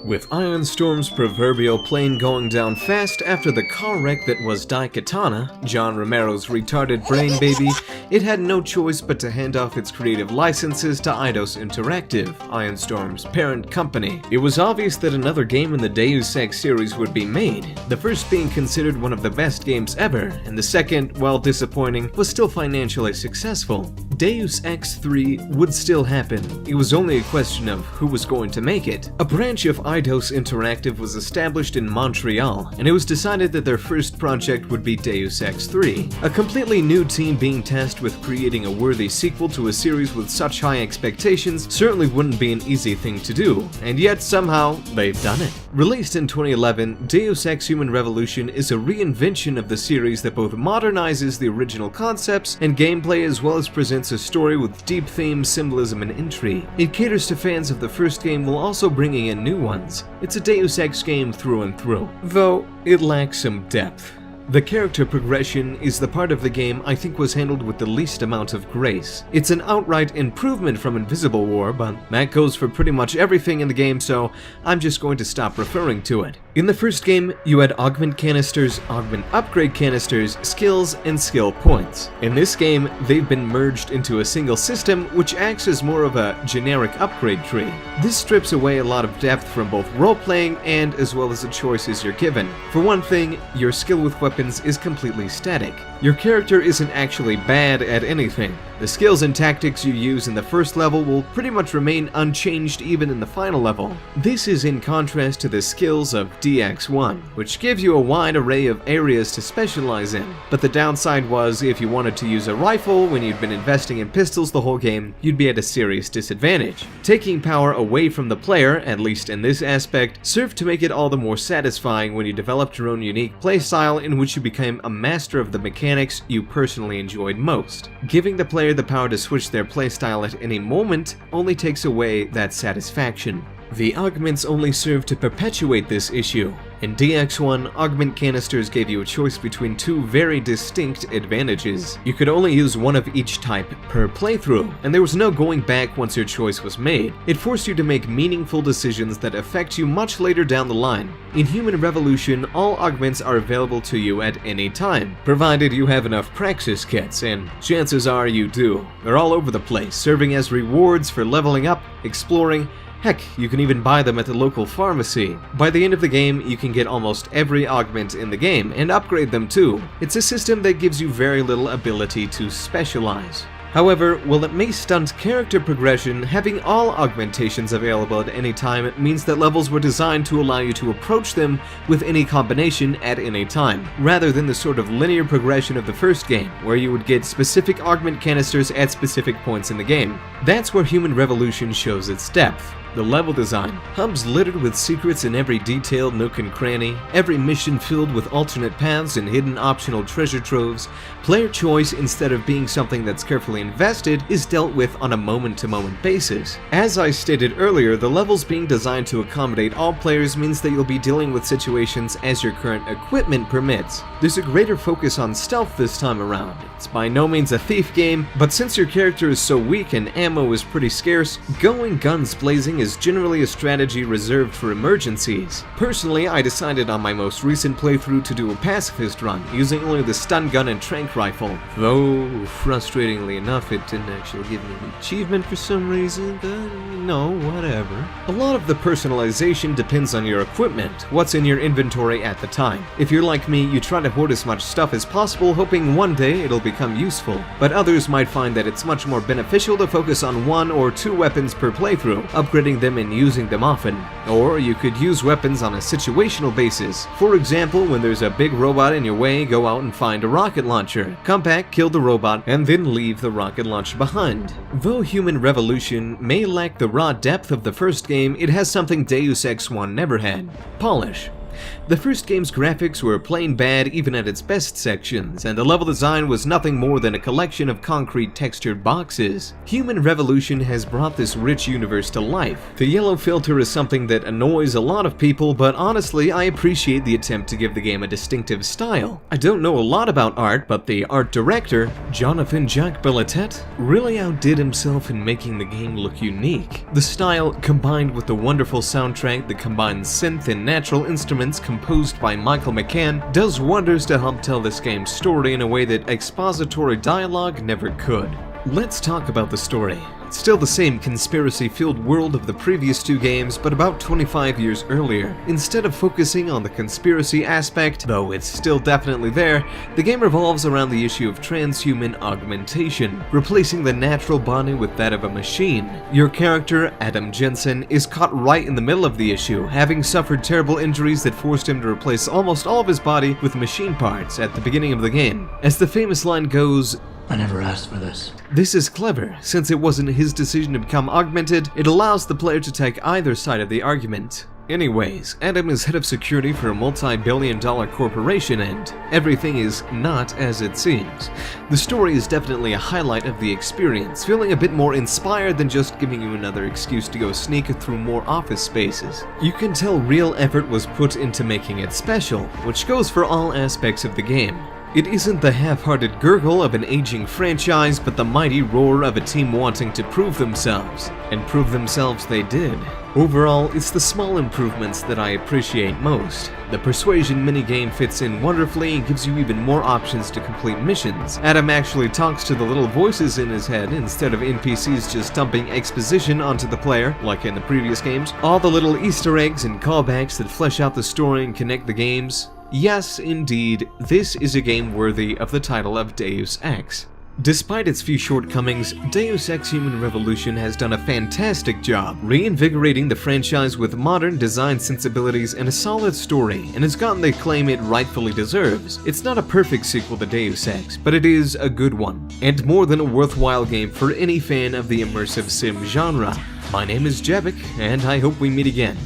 With Ironstorm's proverbial plane going down fast after the car wreck that was Daikatana, John Romero's retarded brain baby, it had no choice but to hand off its creative licenses to Eidos Interactive, Ironstorm's parent company. It was obvious that another game in the Deus Ex series would be made, the first being considered one of the best games ever, and the second, while disappointing, was still financially successful. Deus Ex 3 would still happen. It was only a question of who was going to make it. A branch of Eidos Interactive was established in Montreal, and it was decided that their first project would be Deus Ex 3. A completely new team being tasked with creating a worthy sequel to a series with such high expectations certainly wouldn't be an easy thing to do, and yet somehow they've done it. Released in 2011, Deus Ex Human Revolution is a reinvention of the series that both modernizes the original concepts and gameplay as well as presents a story with deep themes, symbolism, and intrigue. It caters to fans of the first game while also bringing in new ones. It's a Deus Ex game through and through, though it lacks some depth. The character progression is the part of the game I think was handled with the least amount of grace. It's an outright improvement from Invisible War, but that goes for pretty much everything in the game, so I'm just going to stop referring to it. In the first game, you had augment canisters, augment upgrade canisters, skills, and skill points. In this game, they've been merged into a single system which acts as more of a generic upgrade tree. This strips away a lot of depth from both role-playing and as well as the choices you're given. For one thing, your skill with weapons is completely static. Your character isn't actually bad at anything. The skills and tactics you use in the first level will pretty much remain unchanged even in the final level. This is in contrast to the skills of DX1, which gives you a wide array of areas to specialize in. But the downside was, if you wanted to use a rifle when you'd been investing in pistols the whole game, you'd be at a serious disadvantage. Taking power away from the player, at least in this aspect, served to make it all the more satisfying when you developed your own unique playstyle in which you became a master of the mechanics you personally enjoyed most. Giving the player the power to switch their playstyle at any moment only takes away that satisfaction. The augments only serve to perpetuate this issue. In DX1, augment canisters gave you a choice between two very distinct advantages. You could only use one of each type per playthrough, and there was no going back once your choice was made. It forced you to make meaningful decisions that affect you much later down the line. In Human Revolution, all augments are available to you at any time, provided you have enough praxis kits, and chances are you do. They're all over the place, serving as rewards for leveling up, exploring. Heck, you can even buy them at the local pharmacy. By the end of the game, you can get almost every augment in the game, and upgrade them too. It's a system that gives you very little ability to specialize. However, while it may stunt character progression, having all augmentations available at any time means that levels were designed to allow you to approach them with any combination at any time, rather than the sort of linear progression of the first game, where you would get specific augment canisters at specific points in the game. That's where Human Revolution shows its depth. The level design. Hubs littered with secrets in every detailed nook and cranny, every mission filled with alternate paths and hidden optional treasure troves. Player choice, instead of being something that's carefully invested, is dealt with on a moment-to-moment basis. As I stated earlier, the levels being designed to accommodate all players means that you'll be dealing with situations as your current equipment permits. There's a greater focus on stealth this time around. It's by no means a thief game, but since your character is so weak and ammo is pretty scarce, going guns blazing is generally a strategy reserved for emergencies. Personally, I decided on my most recent playthrough to do a pacifist run, using only the stun gun and tranq rifle. Though, frustratingly enough, it didn't actually give me an achievement for some reason, but no, whatever. A lot of the personalization depends on your equipment, what's in your inventory at the time. If you're like me, you try to hoard as much stuff as possible, hoping one day it'll become useful. But others might find that it's much more beneficial to focus on 1 or 2 weapons per playthrough, upgrading them and using them often. Or you could use weapons on a situational basis. For example, when there's a big robot in your way, go out and find a rocket launcher. Come back, kill the robot, and then leave the rocket launcher behind. Though Human Revolution may lack the raw depth of the first game, it has something Deus Ex 1 never had: polish. The first game's graphics were plain bad even at its best sections, and the level design was nothing more than a collection of concrete textured boxes. Human Revolution has brought this rich universe to life. The yellow filter is something that annoys a lot of people, but honestly I appreciate the attempt to give the game a distinctive style. I don't know a lot about art, but the art director, Jonathan Jacques Bellatet, really outdid himself in making the game look unique. The style, combined with the wonderful soundtrack that combines synth and natural instruments composed by Michael McCann, does wonders to help tell this game's story in a way that expository dialogue never could. Let's talk about the story. It's still the same conspiracy-filled world of the previous two games, but about 25 years earlier. Instead of focusing on the conspiracy aspect, though it's still definitely there, the game revolves around the issue of transhuman augmentation, replacing the natural body with that of a machine. Your character, Adam Jensen, is caught right in the middle of the issue, having suffered terrible injuries that forced him to replace almost all of his body with machine parts at the beginning of the game. As the famous line goes, "I never asked for this." This is clever. Since it wasn't his decision to become augmented, it allows the player to take either side of the argument. Anyways, Adam is head of security for a multi-billion-dollar corporation, and everything is not as it seems. The story is definitely a highlight of the experience, feeling a bit more inspired than just giving you another excuse to go sneak through more office spaces. You can tell real effort was put into making it special, which goes for all aspects of the game. It isn't the half-hearted gurgle of an aging franchise, but the mighty roar of a team wanting to prove themselves. And prove themselves they did. Overall, it's the small improvements that I appreciate most. The persuasion minigame fits in wonderfully and gives you even more options to complete missions. Adam actually talks to the little voices in his head instead of NPCs just dumping exposition onto the player, like in the previous games. All the little Easter eggs and callbacks that flesh out the story and connect the games. Yes, indeed, this is a game worthy of the title of Deus Ex. Despite its few shortcomings, Deus Ex Human Revolution has done a fantastic job reinvigorating the franchise with modern design sensibilities and a solid story, and has gotten the acclaim it rightfully deserves. It's not a perfect sequel to Deus Ex, but it is a good one, and more than a worthwhile game for any fan of the immersive sim genre. My name is JaBoc, and I hope we meet again.